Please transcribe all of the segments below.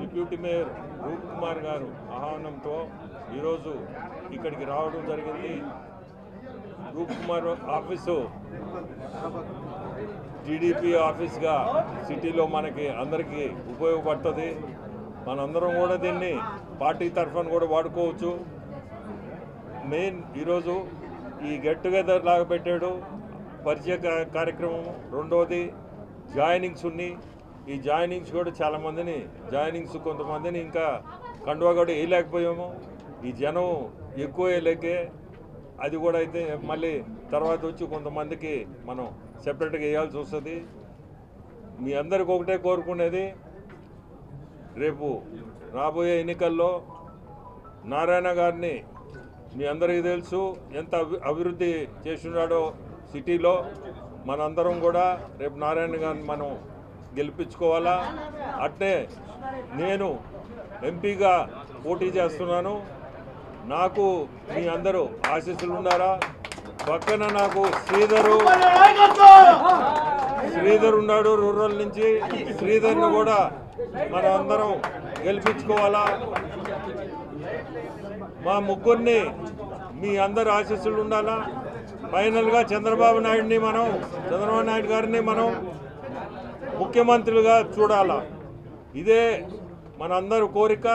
Deputy mayor రూప్ కుమార్ గారు ఆహ్వానంతో ఈరోజు ఇక్కడికి రావడం జరిగింది. రూప్ కుమార్ ఆఫీసు టీడీపీ ఆఫీస్గా సిటీలో మనకి అందరికీ ఉపయోగపడుతుంది. మనందరం కూడా దీన్ని పార్టీ తరఫున కూడా వాడుకోవచ్చు. మెయిన్ ఈరోజు ఈ గెట్ టుగెదర్ లాగా పెట్టాడు, పరిచయ కార్యక్రమం. రెండవది జాయినింగ్స్ ఉన్నాయి. ఈ జాయినింగ్స్ కూడా చాలామందిని కొంతమందిని ఇంకా కండువా కూడా వేయలేకపోయాము. ఈ జనం ఎక్కువ వేయలేకే అది కూడా అయితే మళ్ళీ తర్వాత వచ్చి కొంతమందికి మనం సెపరేట్గా వేయాల్సి వస్తుంది. మీ అందరికి ఒకటే కోరుకునేది, రేపు రాబోయే ఎన్నికల్లో నారాయణ గారిని మీ అందరికీ తెలుసు ఎంత అభివృద్ధి చేస్తున్నాడో సిటీలో. మనందరం కూడా రేపు నారాయణ గారిని మనం గెలిపించుకోవాలా. అట్నే నేను ఎంపీగా పోటీ చేస్తున్నాను. నాకు మీ అందరూ ఆశీస్సులు ఉన్నారా? పక్కన నాకు శ్రీధర్ ఉన్నాడు రూరల్ నుంచి. శ్రీధర్ని కూడా మనం అందరం గెలిపించుకోవాలా. మా ముగ్గురిని మీ అందరు ఆశీస్సులు ఉండాలా. ఫైనల్గా చంద్రబాబు నాయుడు గారిని మనం ముఖ్యమంత్రిగా చూడాలా. ఇదే మనందరూ కోరిక.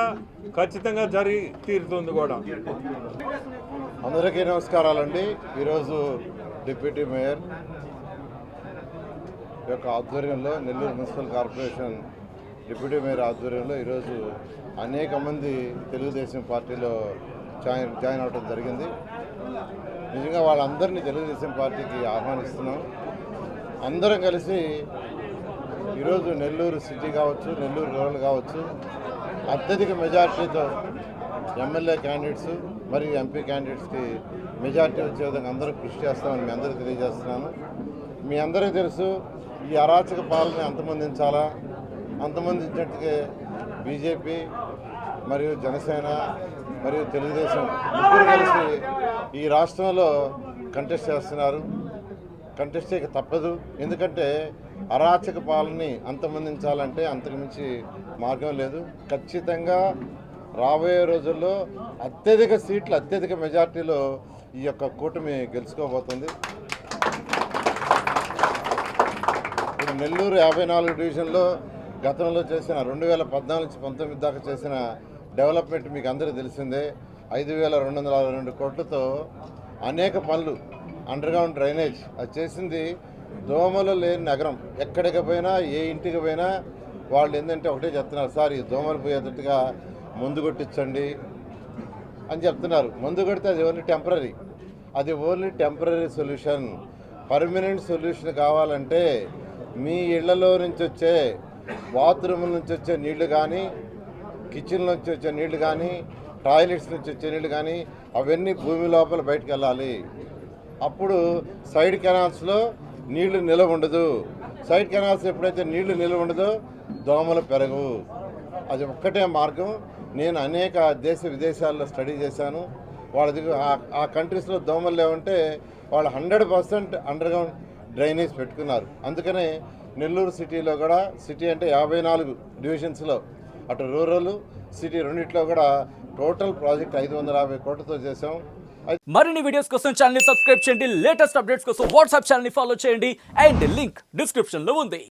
ఖచ్చితంగా జరిగి తీరుతుంది కూడా. అందరికీ నమస్కారాలండి. ఈరోజు డిప్యూటీ మేయర్ యొక్క ఆధ్వర్యంలో, Nellore municipal corporation deputy mayor ఆధ్వర్యంలో ఈరోజు అనేక మంది తెలుగుదేశం పార్టీలో జాయిన్ అవ్వడం జరిగింది. నిజంగా వాళ్ళందరినీ తెలుగుదేశం పార్టీకి ఆహ్వానిస్తున్నాం. అందరం కలిసి ఈరోజు నెల్లూరు సిటీ కావచ్చు, నెల్లూరు రూరల్ కావచ్చు, అత్యధిక మెజార్టీతో ఎమ్మెల్యే క్యాండిడేట్స్ మరియు ఎంపీ క్యాండిడేట్స్కి మెజార్టీ వచ్చే విధంగా అందరూ కృషి చేస్తామని మీ అందరికీ తెలియజేస్తున్నాను. మీ అందరికీ తెలుసు, ఈ అరాచక పాలన అంతమొందించాలా. అంతమొందించినట్టుగా బీజేపీ మరియు జనసేన మరియు తెలుగుదేశం ముగ్గురు కలిసి ఈ రాష్ట్రంలో కంటెస్ట్ చేస్తున్నారు. కంటెస్ట్ చేయక తప్పదు. ఎందుకంటే అరాచక పాలనని అంతమొందించాలంటే అంతకుమించి మార్గం లేదు. ఖచ్చితంగా రాబోయే రోజుల్లో అత్యధిక సీట్లు, అత్యధిక మెజార్టీలో ఈ యొక్క కూటమి గెలుచుకోబోతుంది. ఇప్పుడు నెల్లూరు 54 డివిజన్లో గతంలో చేసిన 2014 నుంచి 19 దాకా చేసిన డెవలప్మెంట్ మీకు అందరికీ తెలిసిందే. 5,262 కోట్లతో అనేక పనులు, అండర్గ్రౌండ్ డ్రైనేజ్ అది చేసింది. దోమలు లేని నగరం. ఎక్కడికి పోయినా, ఏ ఇంటికి పోయినా వాళ్ళు ఏంటంటే ఒకటే చెప్తున్నారు, సార్ ఈ దోమలు పోయేటట్టుగా మందు కొట్టించండి అని చెప్తున్నారు. మందు కొడితే అది only temporary solution. Permanent solution కావాలంటే మీ ఇళ్లలో నుంచి వచ్చే, బాత్రూముల నుంచి వచ్చే నీళ్లు కానీ, కిచెన్ నుంచి వచ్చే నీళ్లు కానీ, టాయిలెట్స్ నుంచి వచ్చే నీళ్లు కానీ అవన్నీ భూమి లోపల బయటకు వెళ్ళాలి. అప్పుడు సైడ్ కెనాల్స్లో నీళ్లు నిలవ ఉండదు. సైడ్ కెనాల్స్ ఎప్పుడైతే నీళ్లు నిలవ ఉండదో దోమలు పెరగవు. అది ఒక్కటే మార్గం. నేను అనేక దేశ విదేశాల్లో స్టడీ చేశాను. వాళ్ళ ఆ కంట్రీస్లో దోమలు లేవంటే వాళ్ళు 100% అండర్గ్రౌండ్ డ్రైనేజ్ పెట్టుకున్నారు. అందుకనే నెల్లూరు సిటీలో కూడా, సిటీ అంటే 54 డివిజన్స్లో, అటు రూరల్ సిటీ రెండిట్లో కూడా టోటల్ ప్రాజెక్ట్ 550 కోట్లతో చేసాం. మరిన్ని వీడియోస్ కోసం ఛానల్ ని సబ్స్క్రైబ్ చేయండి. లేటెస్ట్ అప్డేట్స్ కోసం వాట్సాప్ ఛానల్ ని ఫాలో చేయండి. అండ్ లింక్ డిస్క్రిప్షన్ లో ఉంది.